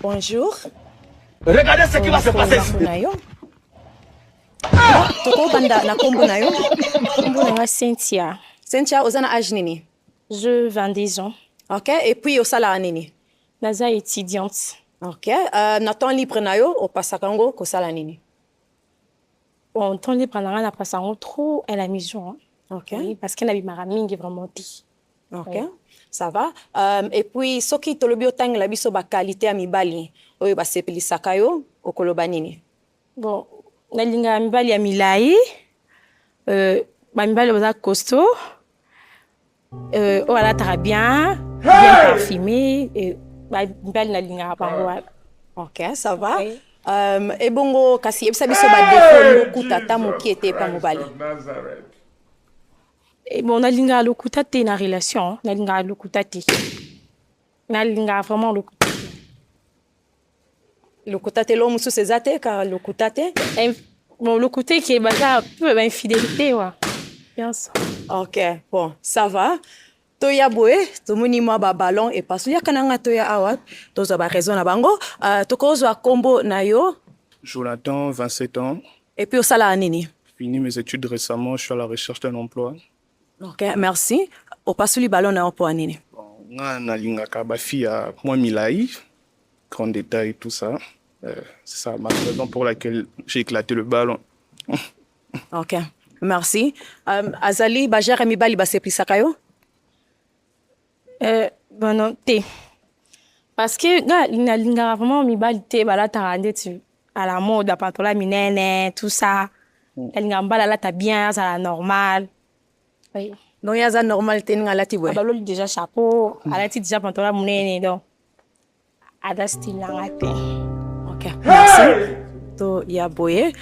Bonjour. Regardez ce qui va se passer ici. Toko banda na kombo na yo. Kombo na Cynthia. Cynthia, ozana âge nini? Je 22 ans. Ok, et puis osala nini? Naza étudiante. Ok, na temps libre na yo, opasaka ngo kosala nini? Bon, temps libre na nga pasango trop à la maison. Hein. Ok. Oui, parce qu'elle a eu maramingi vraiment dit. Ok, oui. Ça va. Et puis, soki tolobi otang la biso ba qualité ya mibali, oyo ba sepelisaka yo, okoloba nini? Bon, nalinga mibali ya milai, ba mibali baza costaud, voilà, très bien, bien parfumé, ba mibali nalinga bango. Ok, ça va. Oui. Et bongo kasi ebisa biso ba défaut lokuta ta moki ete pa mobali. Et bon, nalinga lokuta te na relation, nalinga lokuta te. Nalinga vraiment lokuta. Lokuta te lo musu sezate ka lokuta te. Bon, le côté qui est un peu infidélité, ouais. Bien sûr. Ok, bon, ça va. Toya boe, tomoni mwa ba ballon et pasu ya kananga toya awa, tozo ba raison na bango. Tokozo a combo na yo. Jonathan, 27 ans. Et puis osala anini. Fini mes études récemment, je suis à la recherche d'un emploi. Ok, merci. Au pasu li ballon na yo po anini. Bon, na lingaka ba fille à moi milai, grand détail tout ça. C'est ça ma raison pour laquelle j'ai éclaté le ballon. Ok, merci. Azali ba gère mibali ba seplisaka yo. Bon, non, té. Parce que, gars, il y a vraiment mis balité, bah là, t'as rendu à la mode, à patola minene, tout ça. Il y a là, t'as bien, ça la normal. Oui. Donc, il y a ça normal, t'es n'ga lati ouais. Ah, bah, déjà chapeau, à la déjà patola minene, donc. À la style, là, ok, merci. To ya boye.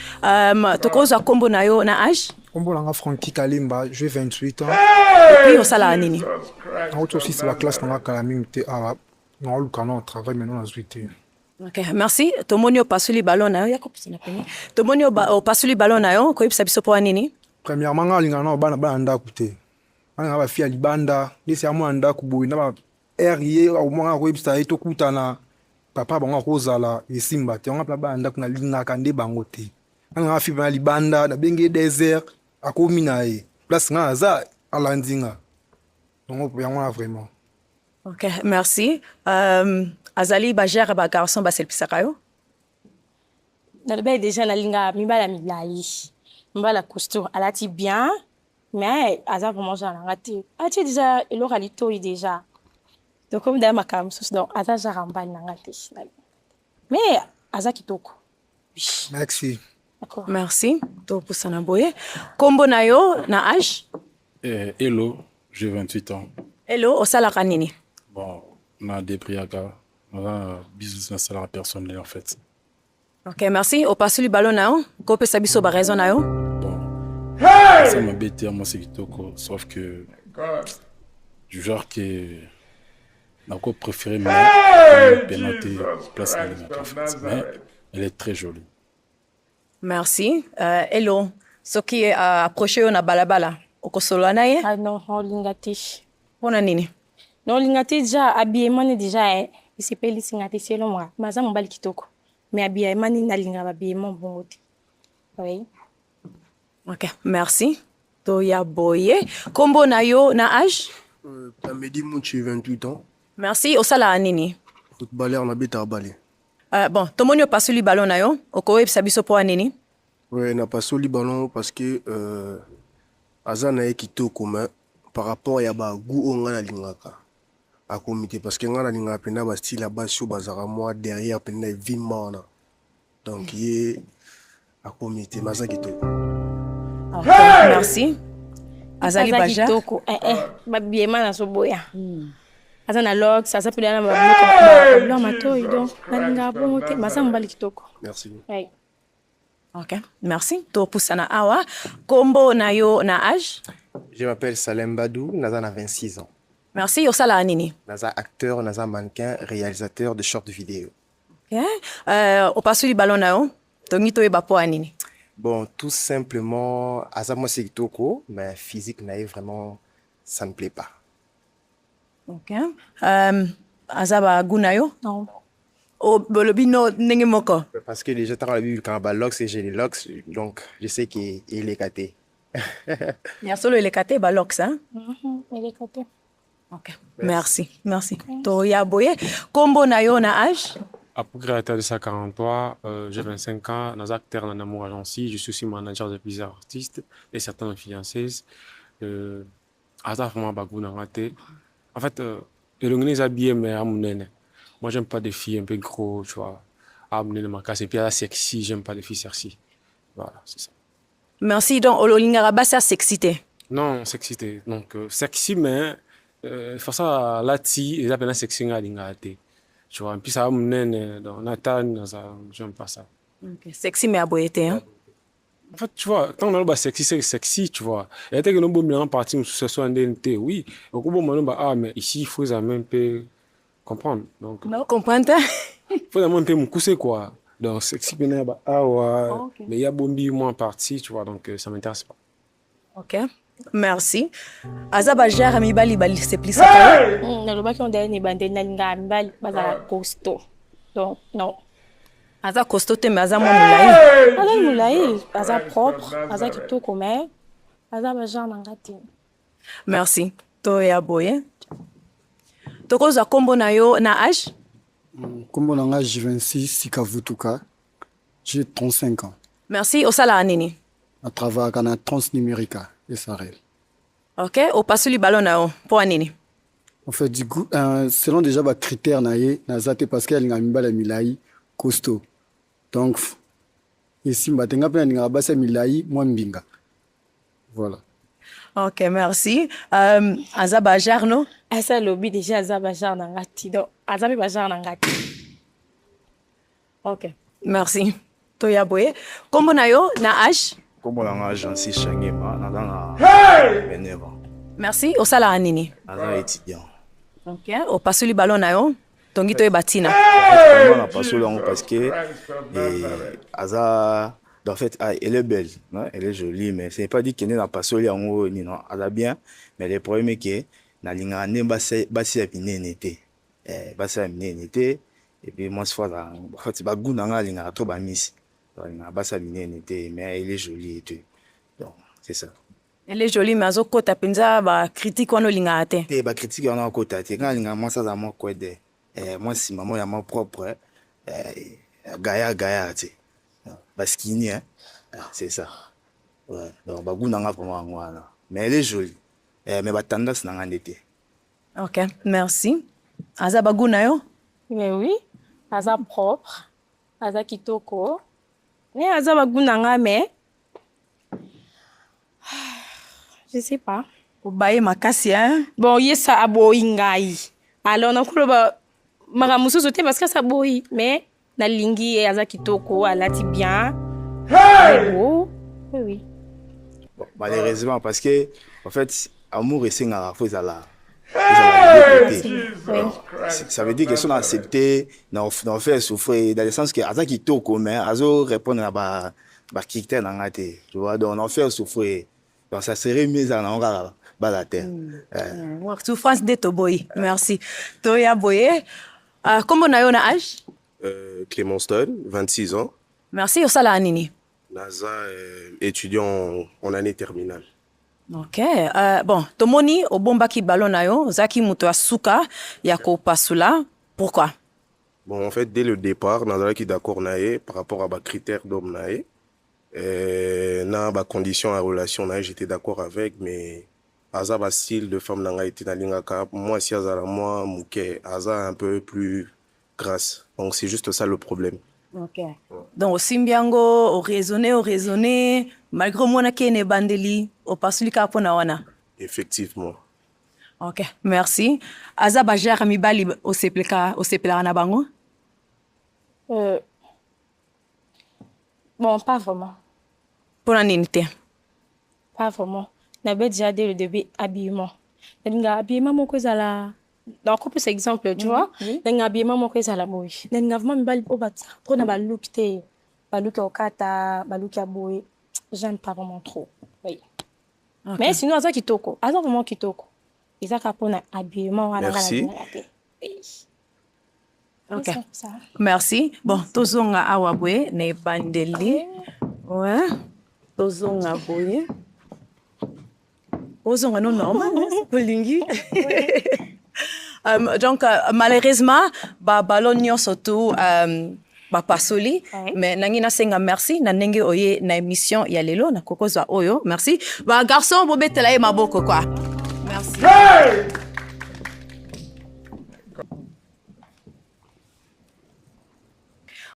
Tokozo a combo na yo na âge. Combo langa Francky Kalimba, j'ai 28 ans. Et puis, osala anini. Autre aussi, c'est la classe dans la calamité arabe. Non, le canon travaille maintenant dans 8 ans. Ok, merci. Tomonio pasuli ballon na yo. Yakob sinapeni. Tomonio pasuli ballon na yo. Ko yipsa biso po anini. Premièrement, nga linga na bana bana ndaku te. Nga ba fia libanda, lesi ya mwana ndaku boy na ba RIE au mwana ko yipsa eto kutana. Papa bango kozala esimba te. Nga pla bana ndaku na linga kande bango te. Nga fi bana libanda na benge désert akomi na e. Place nga za alandinga. Donc yango vraiment. Ok, merci. Azali ba gère ba garçon ba selpisaka yo. Na le déjà na linga mi bala mi lai. Mi bala costaud, elle a dit bien, mais aza vraiment genre raté. Ah tu déjà il aura lito déjà. Donc comme dans ma cam donc aza jaramba na raté. Mais aza kitoko. Merci. D'accord. Merci. To pusana boye. Kombo na yo na âge. Hello, j'ai 28 ans. Hello, osala kanini. Bon, on a des priagas. On a un business salaire personnel en fait. Ok, merci. Au passe le ballon na yo. Ko pesa biso ba raison na yo. Bon, ça m'a bêté, moi c'est kitoko, sauf que du genre que n'a pas préféré me pénalité place à en fait. Mais elle est très jolie. Merci. Hello. Ce qui est approché yo na balabala. Okosolo na ye. Ah non, on lingati. Pona nini? Non, lingati déjà habillement déjà il s'est payé lingati selon moi. Mais ça m'emball kitoko. Mais habillement na linga habillement bon. Oui. Ok, merci. Toya boye. Kombo na yo na âge? Tamedi Mouchi, 28 ans. Merci. Osala anini? Footballeur na beta balé. Bon, tomonio passe le ballon na yo. Okowe biso po anini? Ouais, na pas le ballon parce que azana e kito commun par rapport ya ba goût on na lingaka. A comité parce que ngana linga pena ba style ba sho bazara moi derrière pena vimana. Donc yé a comité maza kito. Ok, merci. Azali baja. Kitoko. Ba bien na so boya. Azana log, ça s'appelle na ba blanc matoy donc na linga bon te masa mbali kitoko. Merci. Oui. Ok, merci. To pusana awa. Kombo na yo na âge? Je m'appelle Salem Badou, Naza a 26 ans. Merci. Osala anini? Naza acteur, Naza mannequin, réalisateur de short vidéo. Ok. Au passe le ballon na yo. Tongi to eba po anini? Bon, tout simplement, Aza moi c'est Toko, mais physique naïf vraiment, ça ne plaît pas. Ok. Azaba guna yo? Non. O bolobi no ndenge moko. Parce que déjà, quand on a vu quand Balox et j'ai les locks, donc je sais qu'il est gâté. Ya solo elekate ba locks hein. Il est côté. OK. Merci. To ya boye kombo na yo na âge. Créateur de 143, j'ai 25 ans, dans acteur dans Amour Agency, je suis aussi manager de plusieurs artistes et certaines fiancées. Azar vraiment bagou na raté. En fait, le ngné habillé mais à mon nene. Moi, j'aime pas des filles un peu gros, tu vois. À mon nene ma casse et puis à la sexy, j'aime pas des filles sexy. Voilà, c'est ça. Merci donc ololingara basa sexité. Non, sexité. Donc sexy mais faut ça lati, ils appellent sexy ngalité. Tu vois, et puis ça va mener dans Nathan, j'aime pas ça. Okay. Sexy mais aboyete hein. En fait, tu vois, quand on a sexy, c'est sexy, tu vois. Et après que nous sommes partis sur ce soir en DNT, oui. Au bout moment, ah, mais ici, il faut un peu comprendre. Donc, Non, comprendre. il faut un peu me coucher, quoi. Donc, sexy, ah, ouais. Okay. Mais il y a Bombi, moi, en partie, tu vois, donc ça m'intéresse pas. Ok, merci. Azaba jara mibali bali c'est plus ça. Naloba ki on dai ni bande na linga mibali bazala costaud. Donc non. Aza costaud te mais aza mo moulayi. Aza moulayi, aza propre, aza kitoko mais aza ba genre ngati. Merci. To ya boye. Toko za kombo na yo na âge? Kombo na âge 26 Sikavutuka. J'ai 35 ans. Merci. Osala anini? À travers Ghana Transnumérica et Sahel. Ok, au passe le ballon na o pour anini. En fait du coup selon déjà les critères naé nazate parce qu'il y a ngambala milai costaud. Donc ici mbatenga pe ninga basa milai moi mbinga. Voilà. Ok, merci. Azabajar no? Asa lobby déjà Azabajar na ngati. Donc Azabajar na ngati. Ok, merci. To ya boye. Kombo na yo na âge? Kombo na âge Jansi Changema na dans 29 ans. Merci. Osala anini? Aza étudiant. Ok, au passe le ballon na yo. Tongi to e batina. On a passé là parce que Aza en fait elle est belle, hein? Elle est jolie mais c'est pas dit qu'elle n'a pas soli en haut ni non, elle a bien mais le problème est que na linga ne basi ya binenete. Basi ya binenete et puis moi ce fois là en fait ba goût na linga to ba miss. Na basi ya binenete mais elle est jolie et tout. Donc c'est ça. Elle est jolie mais azo kota penza ba critique wana linga ate. Ba critique wana kota te nga linga moi ça za moi quoi de. Moi si maman ya moi propre Gaïa tu sais. Baskini hein. C'est ça. Ouais. Donc ba goût nanga vraiment ngwana. Mais elle est jolie. Mais ba tendance nanga ndete. OK, merci. Aza ba goût na yo? Mais oui, aza propre, aza kitoko. Mais aza ba goût nanga mais je sais pas. Obaye makasi hein. Bon, yesa aboyi ngai. Alors na kuloba maramusu sote parce que ça boyi mais na lingi et aza kitoko alati bien. Beau. Oui. Bon, malheureusement parce que en fait amour et singa faut ça ça veut dire que sont acceptés d'en faire souffrir dans le sens que aza kitoko mais azo répondre à ba critère na ngate tu vois donc on fait souffrir donc ça serait mieux à on la terre. Souffrance de Toboy. Merci. Toya Boye. Comment on a eu un âge? Clément Stone, 26 ans. Merci. Osala anini? Naza, étudiant en année terminale. Ok. Bon, tomoni obomba ki ballon na yo, zaki muto asuka yako pasula. Pourquoi? Bon, en fait, dès le départ, Naza qui d'accord naé par rapport à ma critère d'homme naé. Na ba condition à relation naé, j'étais d'accord avec, mais Aza ba style de femme nanga été na lingaka. Moi si Aza moi mouké, Aza un peu plus grasse. Donc c'est juste ça le problème. Ok. Donc au simbiango, au raisonner, malgré moi na kene bandeli, au pasulika pona wana. Effectivement. Ok, merci. Aza ba jara mibali au sepela na bango? Bon, pas vraiment. Pour la ninte? Pas vraiment. N'avait déjà dès le début habillement. Habillement mon cause à la. Donc on peut cet exemple, tu vois. Habillement mon cause à la boy. Vraiment mibali au bat. Trop na look te, look au kata, look à boy. J'aime pas vraiment trop. Oui. Okay. Mais sinon Aza kitoko, Aza vraiment kitoko. Ils a capone habillement. Merci. Ok. Merci. Bon, tozonga awa boye na ebandeli. Ouais. Tozonga boye. Tozonga non normal, bolingi. Donc malheureusement ballon nyonso tout bapasoli mais nangi nasenga merci na ndenge oye na émission ya lelo na kokozwa oyo merci ba garçon bobetela ye maboko quoi merci. Hey!